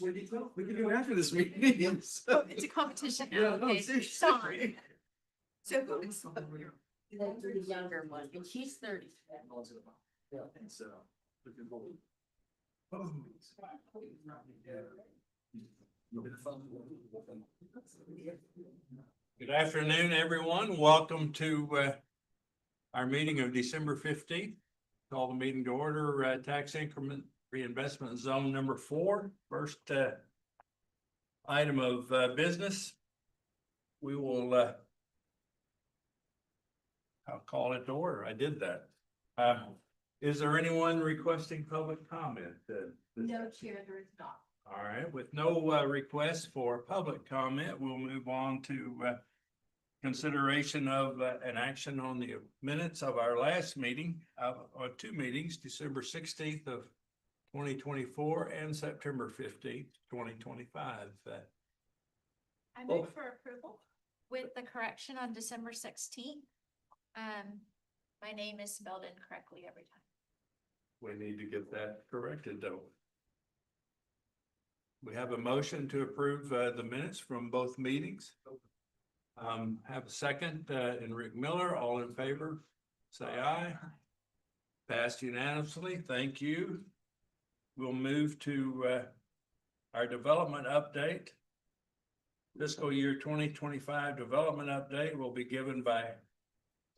We can do it after this meeting. Oh, it's a competition now. Yeah, no, Okay, seriously. sorry. So who is The younger one, and she's 30. Good afternoon, everyone. Welcome to our meeting of December 15th. Call the meeting to order, tax increment reinvestment zone number 4. First item of business. We will I'll call it to order. I did that. Is there anyone requesting public comment? No, Chair, there is not. All right, with no requests for public comment, we'll move on to consideration of an action on the minutes of our last meeting, or 2 meetings, December 16th of 2024 and September 15th, 2025. I move for approval with the correction on December 16th. My name is spelled incorrectly every time. We need to get that corrected, though. We have a motion to approve the minutes from both meetings. Have a second, and Rick Miller, all in favor, say aye. Passed unanimously, thank you. We'll move to our development update. Fiscal year 2025 development update will be given by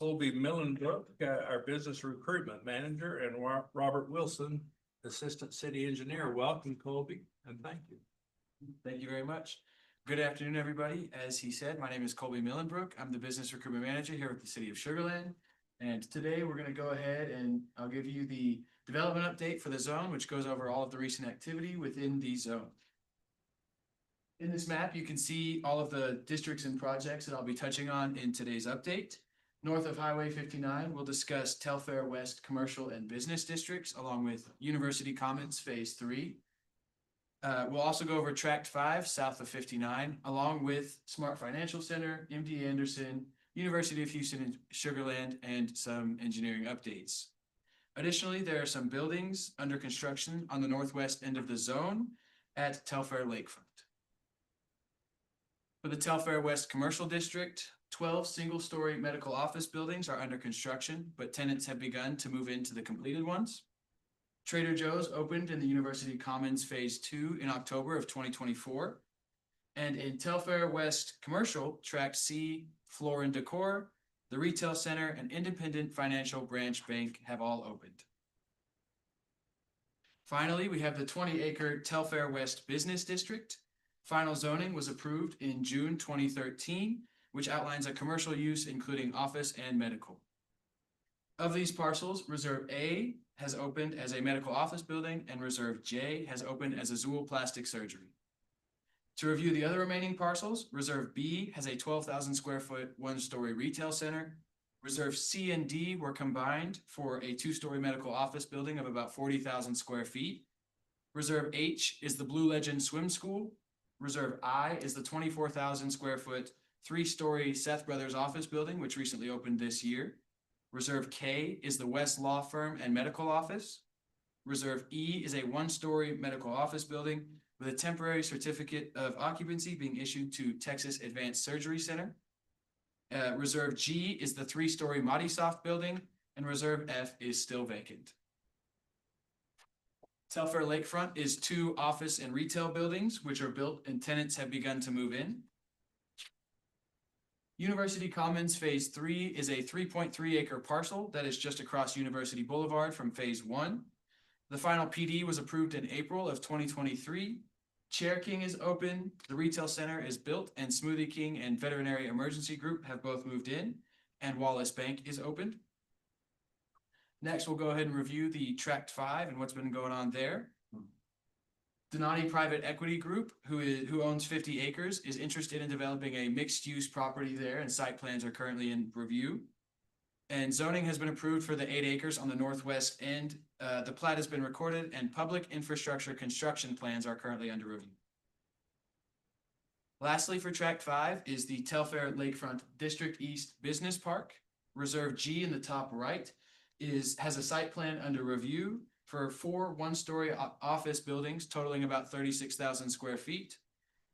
Colby Millenbrook, our business recruitment manager, and Robert Wilson, assistant city engineer. Welcome, Colby, and thank you. Thank you very much. Good afternoon, everybody. As he said, my name is Colby Millenbrook. I'm the business recruitment manager here with the city of Sugar Land. And today we're going to go ahead and I'll give you the development update for the zone, which goes over all of the recent activity within the zone. In this map, you can see all of the districts and projects that I'll be touching on in today's update. North of Highway 59, we'll discuss Telfair West Commercial and Business Districts, along with University Commons Phase 3. We'll also go over Tract 5, south of 59, along with Smart Financial Center, MD Anderson, University of Houston and Sugar Land, and some engineering updates. Additionally, there are some buildings under construction on the northwest end of the zone at Telfair Lakefront. For the Telfair West Commercial District, 12 single-story medical office buildings are under construction, but tenants have begun to move into the completed ones. Trader Joe's opened in the University Commons Phase 2 in October of 2024. And in Telfair West Commercial, Tract C, Floor and Decor, the Retail Center, and Independent Financial Branch Bank have all opened. Finally, we have the 20-acre Telfair West Business District. Final zoning was approved in June 2013, which outlines a commercial use including office and medical. Of these parcels, Reserve A has opened as a medical office building and Reserve J has opened as a Zool plastic surgery. To review the other remaining parcels, Reserve B has a 12,000 square foot, 1-story retail center. Reserve C and D were combined for a 2-story medical office building of about 40,000 square feet. Reserve H is the Blue Legend Swim School. Reserve I is the 24,000 square foot, 3-story Seth Brothers office building, which recently opened this year. Reserve K is the West Law Firm and Medical Office. Reserve E is a 1-story medical office building with a temporary certificate of occupancy being issued to Texas Advanced Surgery Center. Reserve G is the 3-story Modisoft building, and Reserve F is still vacant. Telfair Lakefront is 2 office and retail buildings, which are built and tenants have begun to move in. University Commons Phase 3 is a 3.3-acre parcel that is just across University Boulevard from Phase 1. The final PD was approved in April of 2023. Chair King is open, the retail center is built, and Smoothie King and Veterinary Emergency Group have both moved in, and Wallace Bank is opened. Next, we'll go ahead and review the Tract 5 and what's been going on there. Donati Private Equity Group, who owns 50 acres, is interested in developing a mixed-use property there, and site plans are currently in review. And zoning has been approved for the 8 acres on the northwest end. The plat has been recorded, and public infrastructure construction plans are currently under review. Lastly, for Tract 5 is the Telfair Lakefront District East Business Park. Reserve G in the top right has a site plan under review, for 4 one-story office buildings totaling about 36,000 square feet.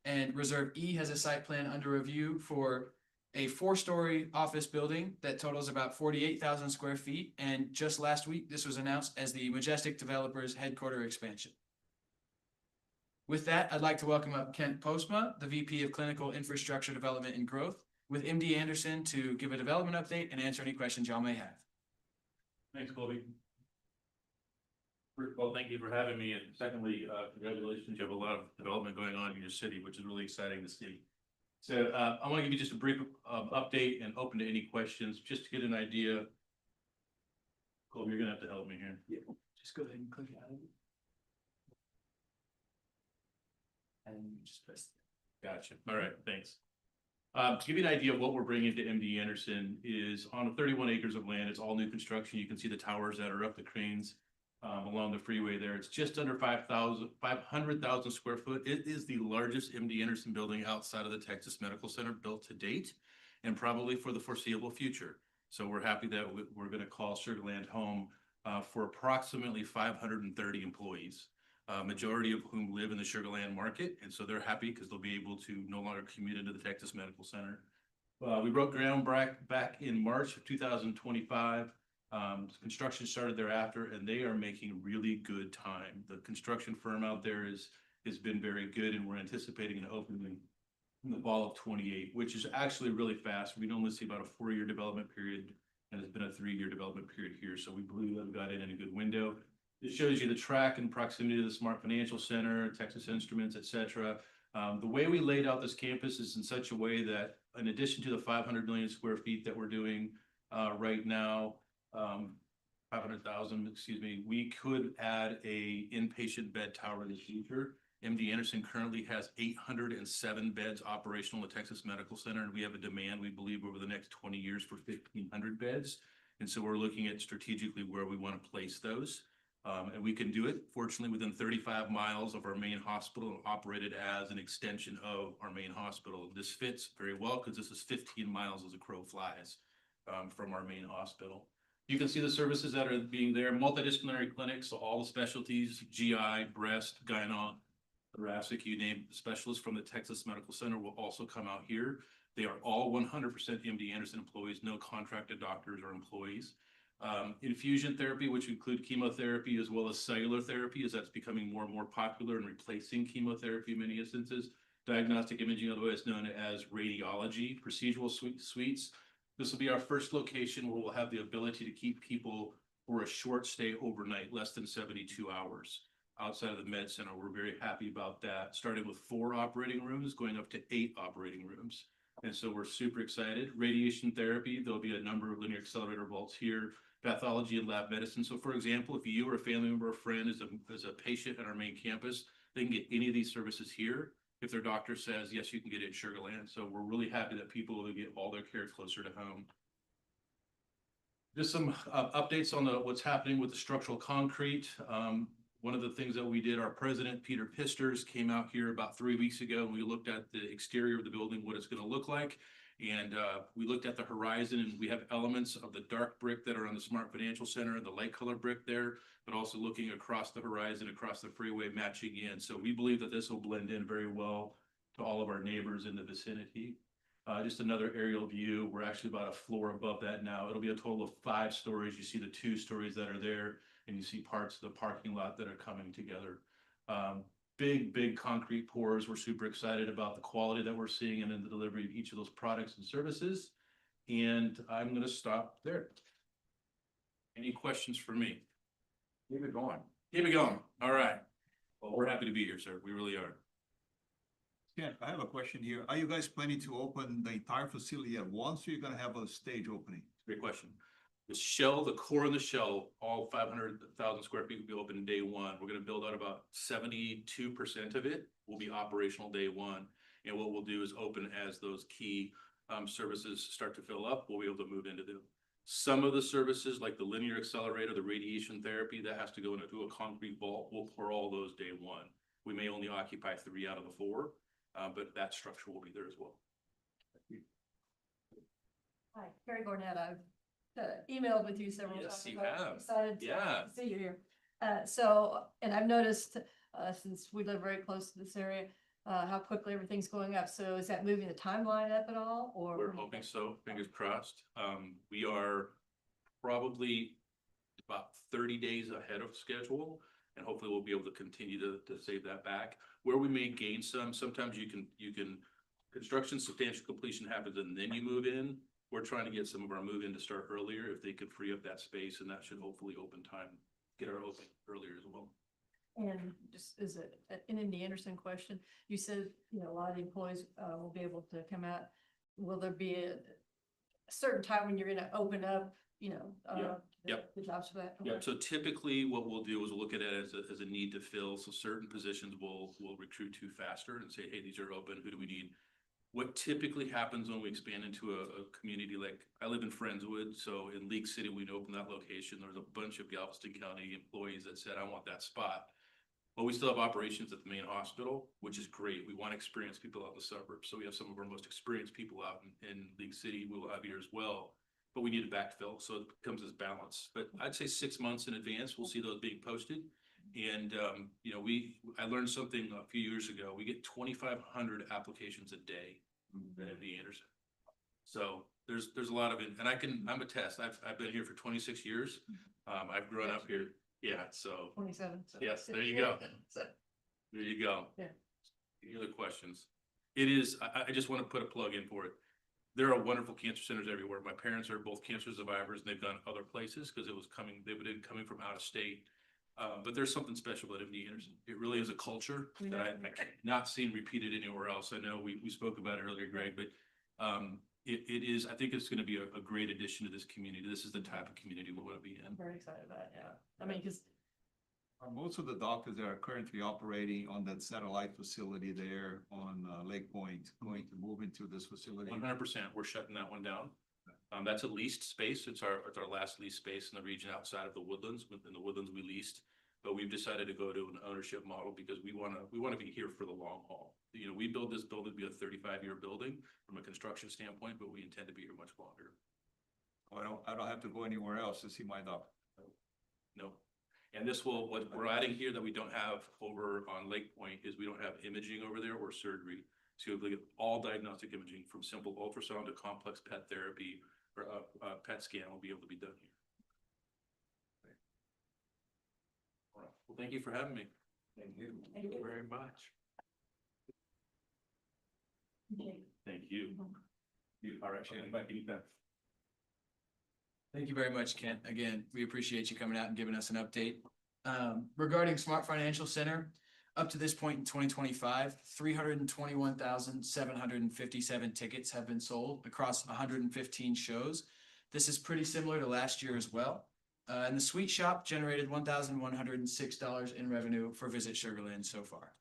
And Reserve E has a site plan under review for a 4-story office building that totals about 48,000 square feet. And just last week, this was announced as the Majestic Developers headquarter expansion. With that, I'd like to welcome up Kent Postma, the VP of Clinical Infrastructure Development and Growth, with MD Anderson to give a development update and answer any questions y'all may have. Thanks, Colby. First of all, thank you for having me, and secondly, congratulations, you have a lot of development going on in your city, which is really exciting to see. So, I want to give you just a brief, update and open to any questions, just to get an idea. Colby, you're gonna have to help me here. Yeah, just go ahead and click out of it. And you just press. Gotcha. All right, thanks. To give you an idea of what we're bringing to MD Anderson is on 31 acres of land. It's all new construction. You can see the towers that are up, the cranes along the freeway there. It's just under 500,000 square foot. It is the largest MD Anderson building outside of the Texas Medical Center built to date, and probably for the foreseeable future. So we're happy that we're going to call Sugar Land home for approximately 530 employees. Majority of whom live in the Sugar Land market, and so they're happy because they'll be able to no longer commute into the Texas Medical Center. We broke ground back in March of 2025. Construction started thereafter, and they are making really good time. The construction firm out there has been very good, and we're anticipating an opening in the fall of 28, which is actually really fast. We normally see about a 4-year development period, and it's been a 3-year development period here, so we believe that we got in a good window. It shows you the track and proximity to the Smart Financial Center, Texas Instruments, et cetera. The way we laid out this campus is in such a way that in addition to the 500 million square feet that we're doing right now, 500,000, excuse me, we could add a inpatient bed tower in the future. MD Anderson currently has 807 beds operational at the Texas Medical Center, and we have a demand, we believe, over the next 20 years for 1,500 beds. And so we're looking at strategically where we want to place those. And we can do it, fortunately, within 35 miles of our main hospital and operated as an extension of our main hospital. This fits very well because this is 15 miles as a crow flies from our main hospital. You can see the services that are being there, multidisciplinary clinics, so all the specialties, GI, breast, gyno, thoracic, you name specialists from the Texas Medical Center will also come out here. They are all 100% MD Anderson employees, no contracted doctors or employees. Infusion therapy, which include chemotherapy as well as cellular therapy, as that's becoming more and more popular and replacing chemotherapy in many instances. Diagnostic imaging, otherwise known as radiology, procedural suites. This will be our first location where we'll have the ability to keep people for a short stay overnight, less than 72 hours. Outside of the med center, we're very happy about that, starting with 4 operating rooms, going up to 8 operating rooms. And so we're super excited. Radiation therapy, there'll be a number of linear accelerator vaults here. Pathology and lab medicine. So for example, if you or a family member or friend is a patient at our main campus, they can get any of these services here. If their doctor says, yes, you can get it in Sugar Land. So we're really happy that people will get all their care closer to home. Just some updates on what's happening with the structural concrete. One of the things that we did, our president, Peter Pisters, came out here about 3 weeks ago, and we looked at the exterior of the building, what it's going to look like. And we looked at the horizon, and we have elements of the dark brick that are on the Smart Financial Center and the light color brick there, but also looking across the horizon, across the freeway, matching in. So we believe that this will blend in very well to all of our neighbors in the vicinity. Just another aerial view. We're actually about a floor above that now. It'll be a total of 5 stories. You see the 2 stories that are there, and you see parts of the parking lot that are coming together. Big concrete pours. We're super excited about the quality that we're seeing and in the delivery of each of those products and services. And I'm going to stop there. Any questions for me? Keep it going. Keep it going. All right. Well, we're happy to be here, sir. We really are. Yeah, I have a question here. Are you guys planning to open the entire facility at once, or you're gonna have a stage opening? Great question. The shell, the core of the shell, all 500,000 square feet will be open day one. We're going to build out about 72% of it will be operational day one. And what we'll do is open as those key services start to fill up, we'll be able to move into them. Some of the services like the linear accelerator, the radiation therapy, that has to go into a concrete vault. We'll pour all those day one. We may only occupy 3 out of the 4, but that structure will be there as well. Hi, Carrie Gornett. I've emailed with you several Yes, times. you I'm have. excited to Yeah. see you here. And I've noticed, since we live very close to this area, how quickly everything's going up. So is that moving the timeline up at all, or? We're hoping so, fingers crossed. We are probably about 30 days ahead of schedule. And hopefully we'll be able to continue to save that back. Where we may gain some, sometimes you can, construction substantial completion happens and then you move in. We're trying to get some of our move in to start earlier if they could free up that space, and that should hopefully open time, get our open earlier as well. And just as an MD Anderson question, you said, a lot of the employees will be able to come out. Will there be a certain time when you're gonna open up, Yep. the jobs for that? Yeah, so typically what we'll do is we'll look at it as a need to fill. So certain positions we'll recruit to faster and say, hey, these are open, who do we need? What typically happens when we expand into a community, like I live in Friendswood, so in League City, we'd open that location. There's a bunch of Galveston County employees that said, I want that spot. But we still have operations at the main hospital, which is great. We want experienced people out in the suburbs. So we have some of our most experienced people out in League City. We will have here as well. But we need to backfill, so it becomes this balance. But I'd say 6 months in advance, we'll see those being posted. And, I learned something a few years ago. We get 2,500 applications a day at MD Anderson. So there's a lot of it, and I'm a test. I've been here for 26 years. I've grown up here. Yeah, so, 27. yes, there you go. So, There you go. Yeah. Any other questions? It is, I just want to put a plug in for it. There are wonderful cancer centers everywhere. My parents are both cancer survivors, and they've gone other places because they've been coming from out of state. But there's something special about MD Anderson. It really is a culture that I not seen repeated anywhere else. I know we spoke about it earlier, Greg, but it is, I think it's going to be a great addition to this community. This is the type of community we want to be in. I'm very excited about it, yeah. I mean, because Most of the doctors that are currently operating on that satellite facility there on Lake Point, going to move into this facility. 100%, we're shutting that one down. That's a leased space. It's our last leased space in the region outside of the Woodlands. Within the Woodlands we leased, but we've decided to go to an ownership model because we want to be here for the long haul. We build this building to be a 35-year building from a construction standpoint, but we intend to be here much longer. I don't have to go anywhere else to see my doctor. No. And what we're adding here that we don't have over on Lake Point is we don't have imaging over there or surgery. So you'll get all diagnostic imaging from simple ultrasound to complex PET therapy or PET scan will be able to be done here. All right. Well, thank you for having me. Thank you. Thank you. Very much. Okay. Thank you. All right, Shannon, back anytime. Thank you very much, Kent. Again, we appreciate you coming out and giving us an update. Regarding Smart Financial Center, up to this point in 2025, 321,757 tickets have been sold across 115 shows. This is pretty similar to last year as well. And the Sweet Shop generated $1,106 in revenue for Visit Sugar Land so far.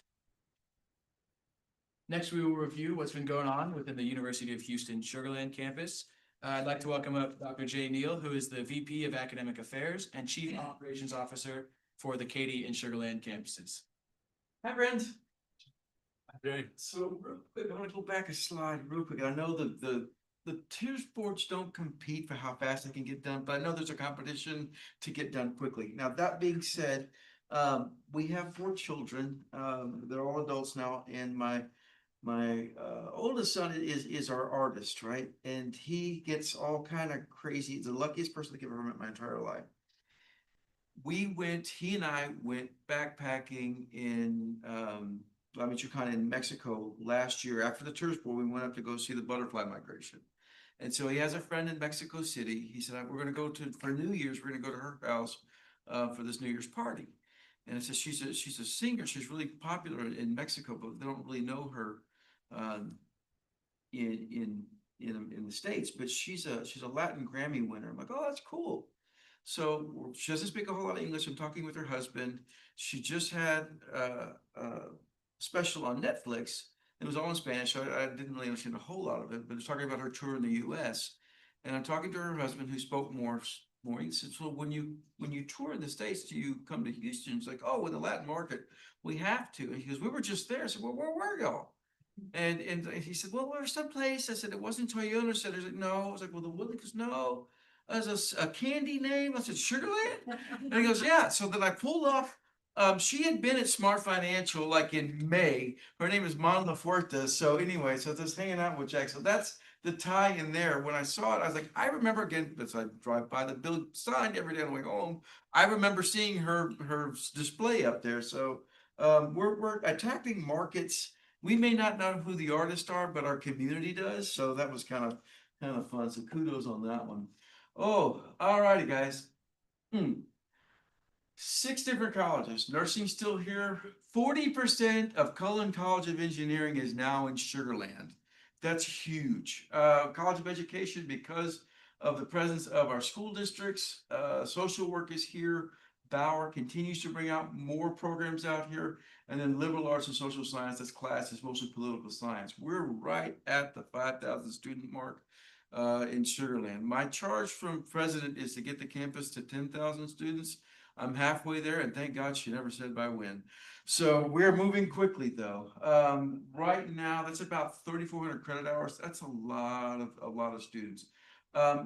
Next, we will review what's been going on within the University of Houston Sugar Land campus. I'd like to welcome up Dr. Jay Neal, who is the VP of Academic Affairs and Chief Operations Officer for the Katy and Sugar Land campuses. Hi, friends. Jay, So real quick, I want to go back a slide real quick. I know the two sports don't compete for how fast they can get done, but I know there's a competition to get done quickly. Now, that being said, we have 4 children. They're all adults now, and my oldest son is our artist, right? And he gets all kind of crazy. He's the luckiest person I've ever met my entire life. He and I went backpacking in Michoacan in Mexico last year. After the tourist board, we went up to go see the butterfly migration. And so he has a friend in Mexico City. He said, we're going to go for New Year's, we're going to go to her house for this New Year's party. And I said, she's a singer. She's really popular in Mexico, but they don't really know her in the States. But she's a Latin Grammy winner. I'm like, oh, that's cool. So she doesn't speak a whole lot of English. I'm talking with her husband. She just had a special on Netflix. It was all in Spanish. So I didn't really understand a whole lot of it, but it's talking about her tour in the U.S. And I'm talking to her husband, who spoke more. He said, so when you tour in the States, do you come to Houston? It's like, oh, in the Latin market, we have to. And he goes, we were just there. I said, well, where were y'all? And he said, well, we're someplace. I said, it wasn't Toyota Center. I was like, no. I was like, well, the Woodland. He goes, no. as a candy name? I said, Sugarland? And he goes, yeah. So then I pulled off, she had been at Smart Financial like in May. Her name is Mon Lafuerta. So anyway, so just hanging out with Jack. So that's the tie in there. When I saw it, I was like, I remember again, as I drive by the building sign every day on the way home, I remember seeing her display up there. So we're attacking markets. We may not know who the artists are, but our community does. So that was kind of fun. So kudos on that one. Oh, all righty, guys. 6 different colleges. Nursing still here. 40% of Cullen College of Engineering is now in Sugarland. That's huge. College of Education, because of the presence of our school districts, social work is here. Bauer continues to bring out more programs out here. And then liberal arts and social science, that's classes, mostly political science. We're right at the 5,000 student mark in Sugarland. My charge from president is to get the campus to 10,000 students. I'm halfway there, and thank God she never said by when. So we're moving quickly, though. Right now, that's about 3,400 credit hours. That's a lot of students.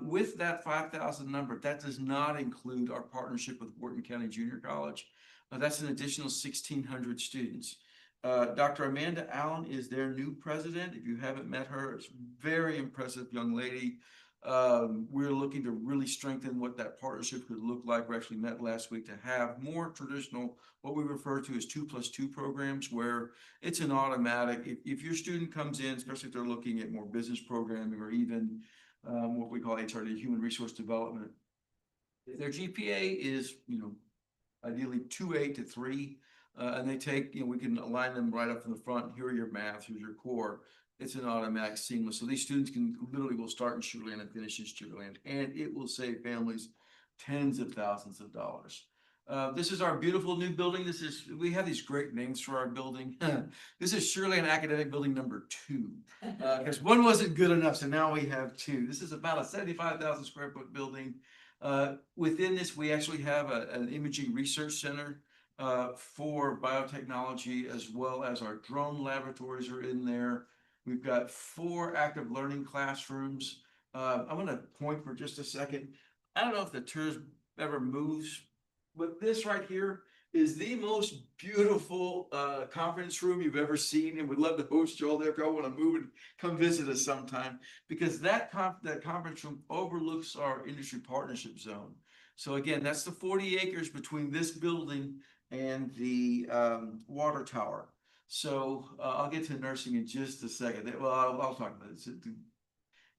With that 5,000 number, that does not include our partnership with Wharton County Junior College. That's an additional 1,600 students. Dr. Amanda Allen is their new president. If you haven't met her, it's a very impressive young lady. We're looking to really strengthen what that partnership could look like. We actually met last week to have more traditional, what we refer to as 2+2 programs, where it's an automatic. If your student comes in, especially if they're looking at more business programming or even what we call HRD, human resource development, if their GPA is, ideally 2.8 to 3, and they take, we can align them right up from the front. Here are your math, here's your core. It's an automatic seamless. So these students will start in Sugarland and finish in Sugarland, and it will save families tens of thousands of dollars. This is our beautiful new building. We have these great names for our building. This is Sugarland Academic Building number 2, because one wasn't good enough, so now we have 2. This is about a 75,000 square foot building. Within this, we actually have an imaging research center for biotechnology, as well as our drone laboratories are in there. We've got 4 active learning classrooms. I'm going to point for just a second. I don't know if the tours ever moves, but this right here is the most beautiful conference room you've ever seen, and we'd love to host you all there if y'all want to move and come visit us sometime, because that conference room overlooks our industry partnership zone. So again, that's the 40 acres between this building and the water tower. So I'll get to nursing in just a second. Well, I'll talk about it.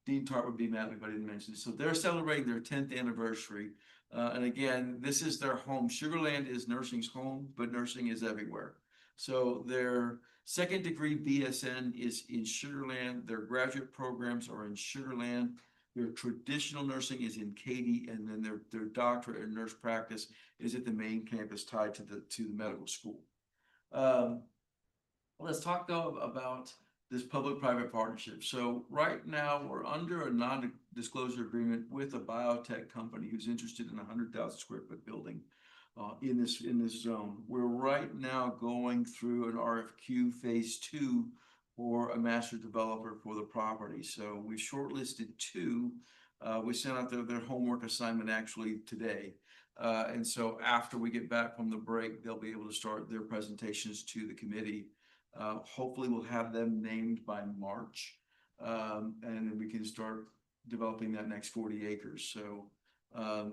Dean Tart would be mad if I didn't mention it. So they're celebrating their 10th anniversary. And again, this is their home. Sugarland is nursing's home, but nursing is everywhere. So their second degree BSN is in Sugarland. Their graduate programs are in Sugarland. Their traditional nursing is in Katy, and then their doctorate in nurse practice is at the main campus tied to the medical school. Let's talk though about this public-private partnership. So right now we're under a non-disclosure agreement with a biotech company who's interested in a 100,000 square foot building in this zone. We're right now going through an RFQ phase 2 for a master developer for the property. So we shortlisted 2. We sent out their homework assignment actually today. And so after we get back from the break, they'll be able to start their presentations to the committee. Hopefully we'll have them named by March, and then we can start developing that next 40 acres. So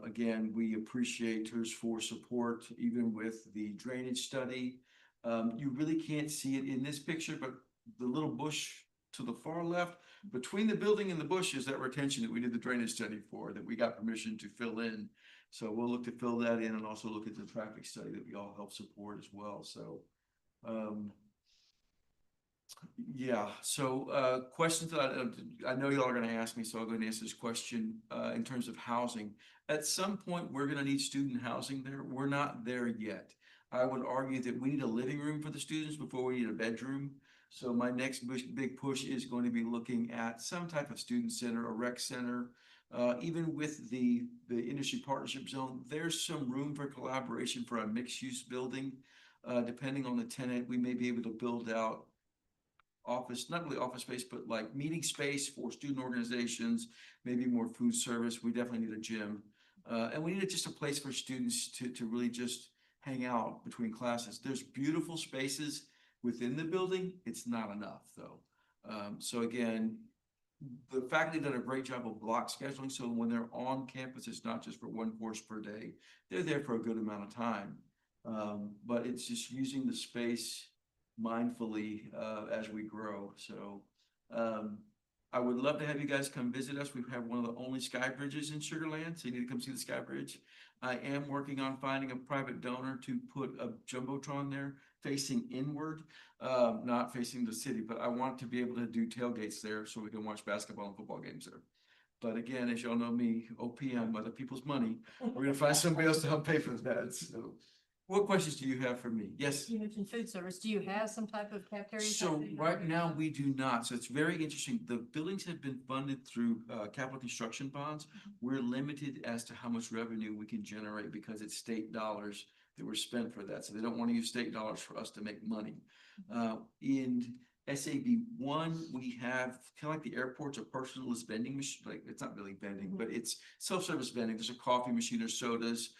again, we appreciate TERS for support, even with the drainage study. You really can't see it in this picture, but the little bush to the far left, between the building and the bush, is that retention that we did the drainage study for, that we got permission to fill in. So we'll look to fill that in, and also look at the traffic study that we all help support as well. So yeah, so questions that I know y'all are going to ask me, so I'll go and answer this question in terms of housing. At some point, we're going to need student housing there. We're not there yet. I would argue that we need a living room for the students before we need a bedroom. So my next big push is going to be looking at some type of student center, a rec center. Even with the industry partnership zone, there's some room for collaboration for a mixed use building. Depending on the tenant, we may be able to build out office, not really office space, but like meeting space for student organizations, maybe more food service. We definitely need a gym. And we need just a place for students to really just hang out between classes. There's beautiful spaces within the building. It's not enough though. So again, the faculty done a great job of block scheduling. So when they're on campus, it's not just for one course per day. They're there for a good amount of time. But it's just using the space mindfully as we grow. So I would love to have you guys come visit us. We have one of the only sky bridges in Sugar Land, so you need to come see the sky bridge. I am working on finding a private donor to put a jumbotron there facing inward, not facing the city, but I want to be able to do tailgates there so we can watch basketball and football games there. But again, as y'all know me, OPM, other people's money, we're gonna find somebody else to help pay for that. So what questions do you have for me? Yes? You mentioned food service. Do you have some type of cafeteria? type So thing right already? now, we do not. So it's very interesting. The buildings have been funded through capital construction bonds. We're limited as to how much revenue we can generate because it's state dollars that were spent for that. So they don't want to use state dollars for us to make money. In SAB one, we have kind of like the airport's a personalized vending machine. Like it's not really vending, but it's self-service vending. There's a coffee machine or sodas.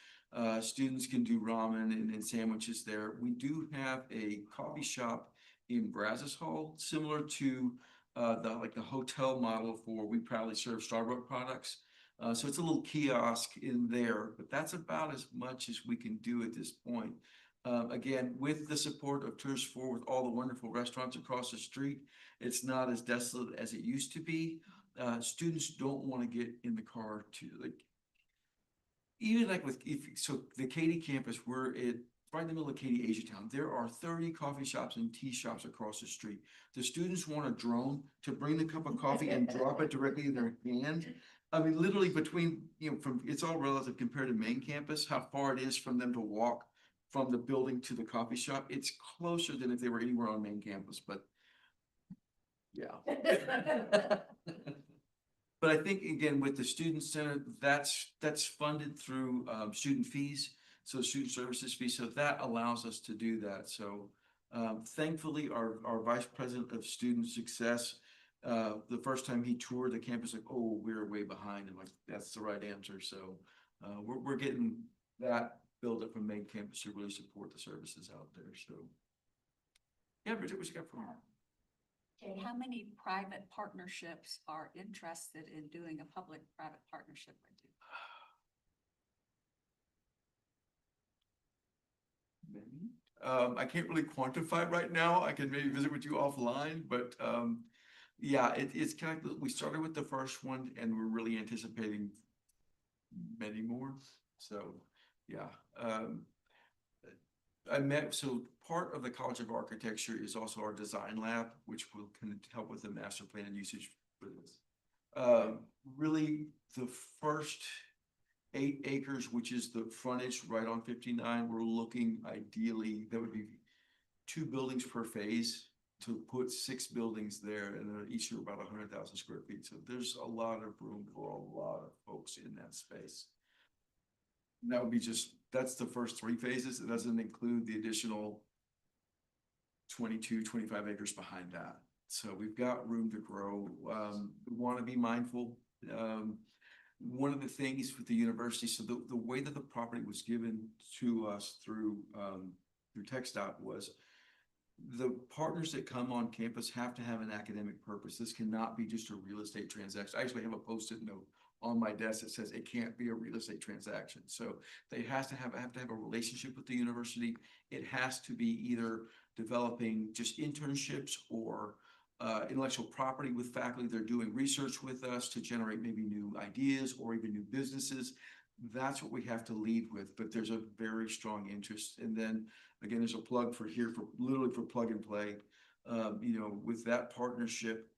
Students can do ramen and sandwiches there. We do have a coffee shop in Brazos Hall, similar to the hotel model for We Proudly Serve Starbucks products. So it's a little kiosk in there, but that's about as much as we can do at this point. Again, with the support of Tours 4, with all the wonderful restaurants across the street, it's not as desolate as it used to be. Students don't want to get in the car to even like the Katy campus, we're right in the middle of Katy, Asia Town. There are 30 coffee shops and tea shops across the street. The students want a drone to bring the cup of coffee and drop it directly in their hand. I mean, literally between, it's all relative compared to main campus, how far it is from them to walk from the building to the coffee shop. It's closer than if they were anywhere on main campus, but yeah. But I think again, with the student center, that's funded through student fees, so student services fees, so that allows us to do that. So thankfully, our vice president of student success, the first time he toured the campus, like, oh, we're way behind, and like that's the right answer. So we're getting that build up from main campus to really support the services out there. So yeah, Bridget, what you got for me? Okay, how many private partnerships are interested in doing a public-private partnership with you? I can't really quantify right now. I can maybe visit with you offline, but yeah, it's kind of, we started with the first one and we're really anticipating many more. So yeah, so part of the College of Architecture is also our design lab, which will kind of help with the master plan and usage for this. Really, the first 8 acres, which is the frontage right on 59, we're looking ideally, that would be 2 buildings per phase to put 6 buildings there, and they're each are about 100,000 square feet. So there's a lot of room for a lot of folks in that space. And that would be that's the first 3 phases. It doesn't include the additional 22, 25 acres behind that. So we've got room to grow. We want to be mindful. One of the things with the university, so the way that the property was given to us through TxDOT was the partners that come on campus have to have an academic purpose. This cannot be just a real estate transaction. I actually have a post-it note on my desk that says it can't be a real estate transaction. So they have to have a relationship with the university. It has to be either developing just internships or intellectual property with faculty. They're doing research with us to generate maybe new ideas or even new businesses. That's what we have to lead with, but there's a very strong interest. And then again, there's a plug for literally for plug and play, with that partnership.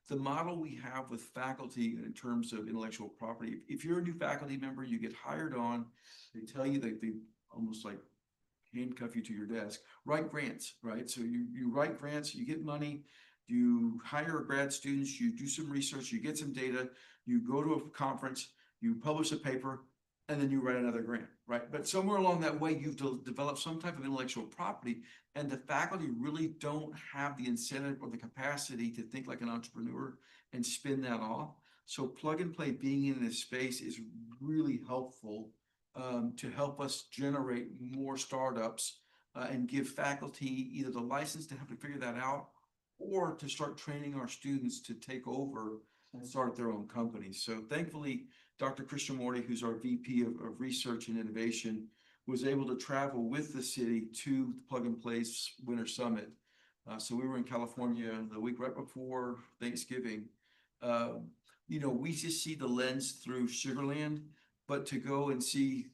The model we have with faculty in terms of intellectual property, if you're a new faculty member, you get hired on, they tell you that they almost like handcuff you to your desk, write grants, right? So you write grants, you get money, you hire grad students, you do some research, you get some data, you go to a conference, you publish a paper, and then you write another grant, right? But somewhere along that way, you've developed some type of intellectual property, and the faculty really don't have the incentive or the capacity to think like an entrepreneur and spin that off. So plug and play being in this space is really helpful to help us generate more startups and give faculty either the license to have to figure that out or to start training our students to take over and start their own companies. So thankfully, Dr. Christian Morty, who's our VP of Research and Innovation, was able to travel with the city to the Plug and Place Winter Summit. So we were in California the week right before Thanksgiving. You know, we just see the lens through Sugarland, but to go and see,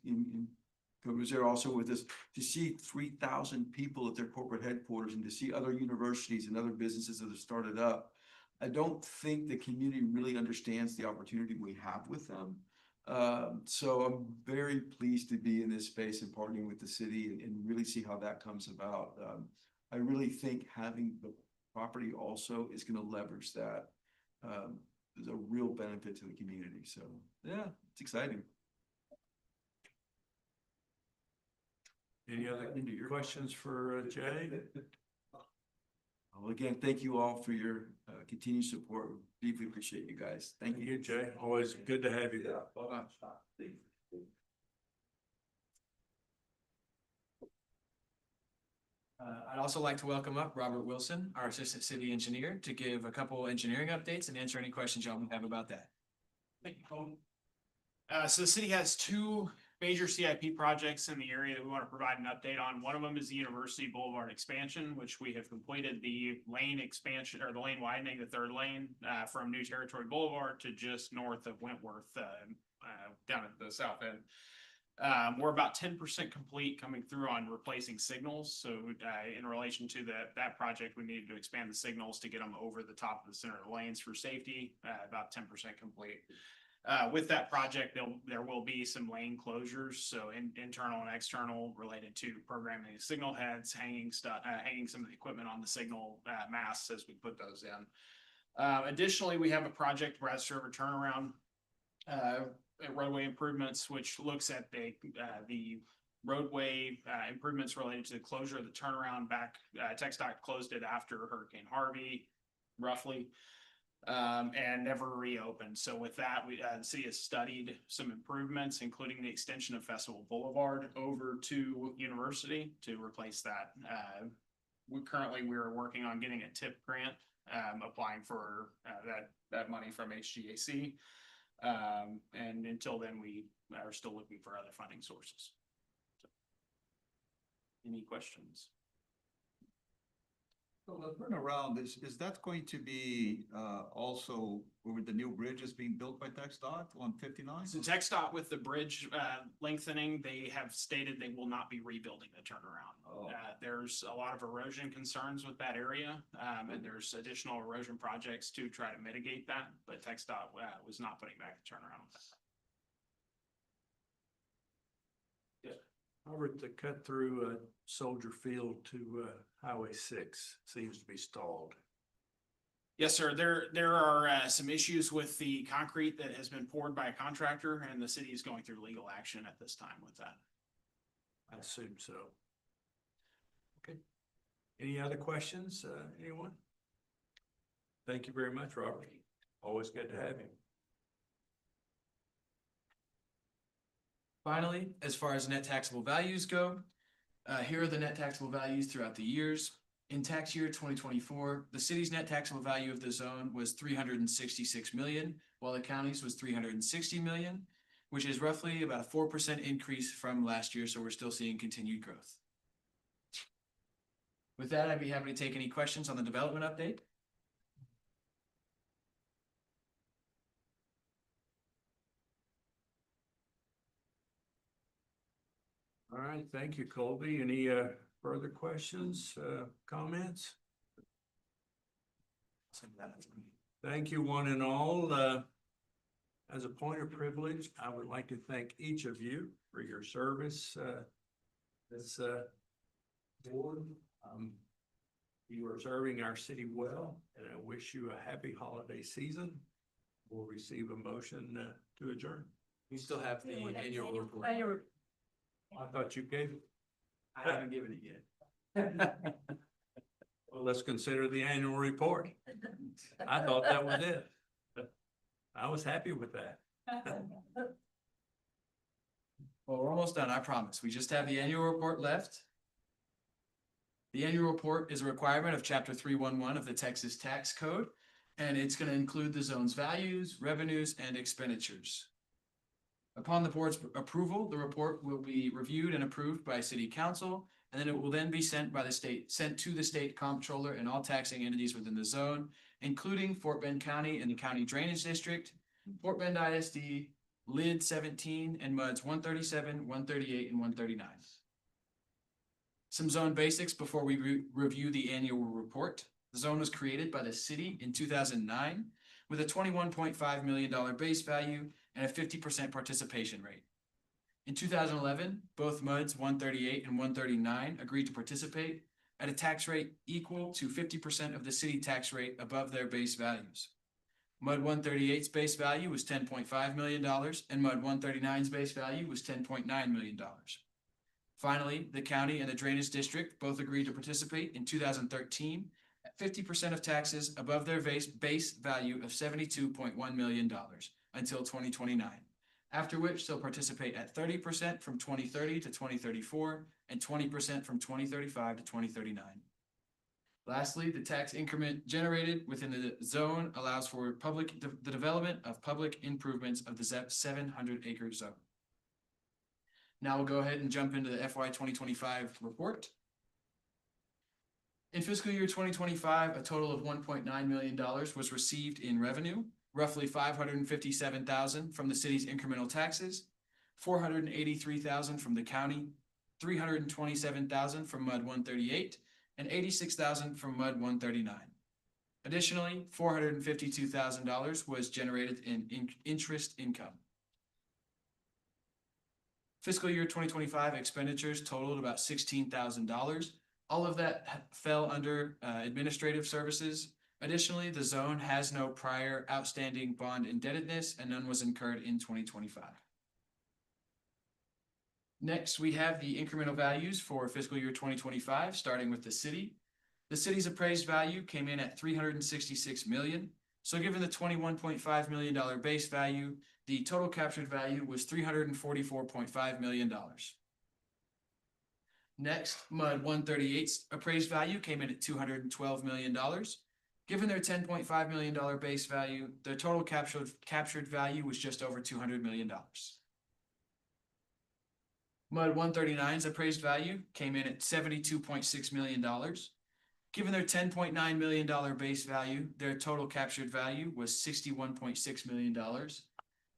was there also with us, to see 3,000 people at their corporate headquarters and to see other universities and other businesses that have started up. I don't think the community really understands the opportunity we have with them. So I'm very pleased to be in this space and partnering with the city and really see how that comes about. I really think having the property also is going to leverage that. There's a real benefit to the community. So yeah, it's exciting. Any other questions for Jay? Well, again, thank you all for your continued support. Deeply appreciate you guys. Thank Thank you. you, Jay. Always good to have you. I'd also like to welcome up Robert Wilson, our Assistant City Engineer, to give a couple engineering updates and answer any questions y'all may have about that. Thank you, Colton. So the city has two major CIP projects in the area that we want to provide an update on. One of them is the University Boulevard expansion, which we have completed the lane expansion or the lane widening, the third lane from New Territory Boulevard to just north of Wentworth down at the south end. We're about 10% complete coming through on replacing signals. So in relation to that project, we needed to expand the signals to get them over the top of the center of the lanes for safety, about 10% complete. With that project, there will be some lane closures, so internal and external related to programming the signal heads, hanging some of the equipment on the signal masts as we put those in. Additionally, we have a project, Brad Server turnaround, roadway improvements, which looks at the roadway improvements related to the closure of the turnaround back. TxDOT closed it after Hurricane Harvey, roughly. And never reopened. So with that, the city has studied some improvements, including the extension of Festival Boulevard over to University to replace that. We're working on getting a TIP grant, applying for that money from HGAC. And until then, we are still looking for other funding sources. So, any questions? So the turnaround, is that going to be also where the new bridge is being built by TxDOT on 59? So TxDOT with the bridge lengthening, they have stated they will not be rebuilding the turnaround. Oh. There's a lot of erosion concerns with that area, and there's additional erosion projects to try to mitigate that, but TxDOT was not putting back the turnaround. Robert, the cut through Soldier Field to Highway 6 seems to be stalled. Yes, sir. There are some issues with the concrete that has been poured by a contractor, and the city is going through legal action at this time with that. I assume so. Okay. Any other questions, anyone? Thank you very much, Robert. Always good to have you. Finally, as far as net taxable values go, here are the net taxable values throughout the years. In tax year 2024, the city's net taxable value of the zone was 366 million, while the county's was 360 million, which is roughly about a 4% increase from last year. So we're still seeing continued growth. With that, I'd be happy to take any questions on the development update. All right, thank you, Colby. Any further questions, comments? Thank you, one and all. As a point of privilege, I would like to thank each of you for your service. This board, you are serving our city well, and I wish you a happy holiday season. We'll receive a motion to adjourn. You still have the annual report. I thought you gave it. I haven't given it yet. Well, let's consider the annual report. I thought that was it. I was happy with that. Well, we're almost done, I promise. We just have the annual report left. The annual report is a requirement of chapter 311 of the Texas Tax Code, and it's going to include the zone's values, revenues, and expenditures. Upon the board's approval, the report will be reviewed and approved by city council, and then it will then be sent to the state comptroller and all taxing entities within the zone, including Fort Bend County and the County Drainage District, Fort Bend ISD, Lid 17, and MUDs 137, 138, and 139. Some zone basics before we review the annual report. The zone was created by the city in 2009 with a $21.5 million base value and a 50% participation rate. In 2011, both MUDs 138 and 139 agreed to participate at a tax rate equal to 50% of the city tax rate above their base values. MUD 138's base value was $10.5 million and MUD 139's base value was $10.9 million. Finally, the county and the drainage district both agreed to participate in 2013 at 50% of taxes above their base value of $72.1 million until 2029, after which they'll participate at 30% from 2030 to 2034 and 20% from 2035 to 2039. Lastly, the tax increment generated within the zone allows for the development of public improvements of the 700-acre zone. Now we'll go ahead and jump into the FY 2025 report. In fiscal year 2025, a total of $1.9 million was received in revenue, roughly $557,000 from the city's incremental taxes, $483,000 from the county, $327,000 from MUD 138, and $86,000 from MUD 139. Additionally, $452,000 was generated in interest income. Fiscal year 2025 expenditures totaled about $16,000. All of that fell under administrative services. Additionally, the zone has no prior outstanding bond indebtedness and none was incurred in 2025. Next, we have the incremental values for fiscal year 2025, starting with the city. The city's appraised value came in at $366 million. So given the $21.5 million base value, the total captured value was $344.5 million. Next, MUD 138's appraised value came in at $212 million. Given their $10.5 million base value, their total captured value was just over $200 million. MUD 139's appraised value came in at $72.6 million. Given their $10.9 million base value, their total captured value was $61.6 million.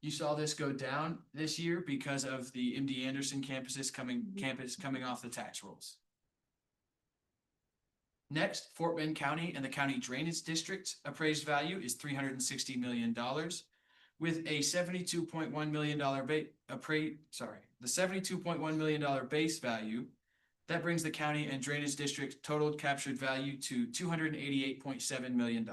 You saw this go down this year because of the MD Anderson campus coming off the tax rolls. Next, Fort Bend County and the County Drainage District appraised value is $360 million with a $72.1 million the $72.1 million base value. That brings the county and drainage district total captured value to $288.7 million.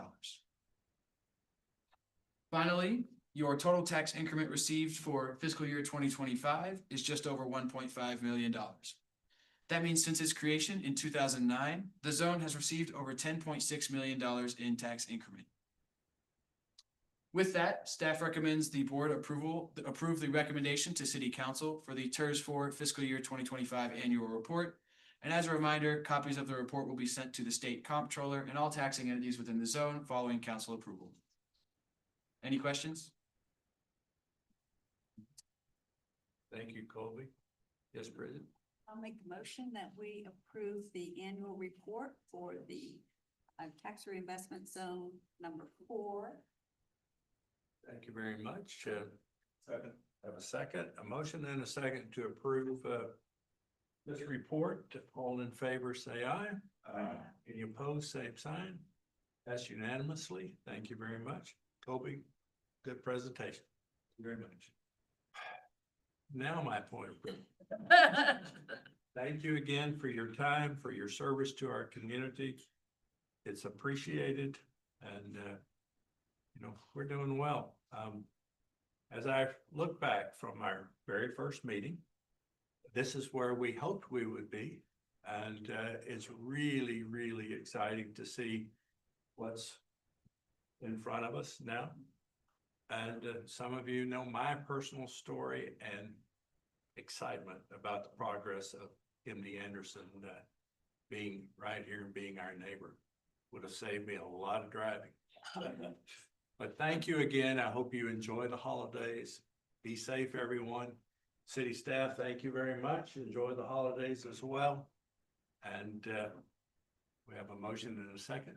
Finally, your total tax increment received for fiscal year 2025 is just over $1.5 million. That means since its creation in 2009, the zone has received over $10.6 million in tax increment. With that, staff recommends the board approve the recommendation to City Council for the TERS 4 fiscal year 2025 annual report. And as a reminder, copies of the report will be sent to the state comptroller and all taxing entities within the zone following council approval. Any questions? Thank you, Colby. Yes, Bridget. I'll make the motion that we approve the annual report for the tax reinvestment zone number 4. Thank you very much. Second. Have a second, a motion and a second to approve this report. All in favor, say aye. Aye. Any opposed, same sign. Passed unanimously. Thank you very much. Colby, good presentation. Thank you very much. Now my point of privilege. Thank you again for your time, for your service to our community. It's appreciated and we're doing well. As I look back from our very first meeting, this is where we hoped we would be. And it's really, really exciting to see what's in front of us now. And some of you know my personal story and excitement about the progress of MD Anderson being right here and being our neighbor. Would have saved me a lot of driving. But thank you again. I hope you enjoy the holidays. Be safe, everyone. City staff, thank you very much. Enjoy the holidays as well. And we have a motion in a second.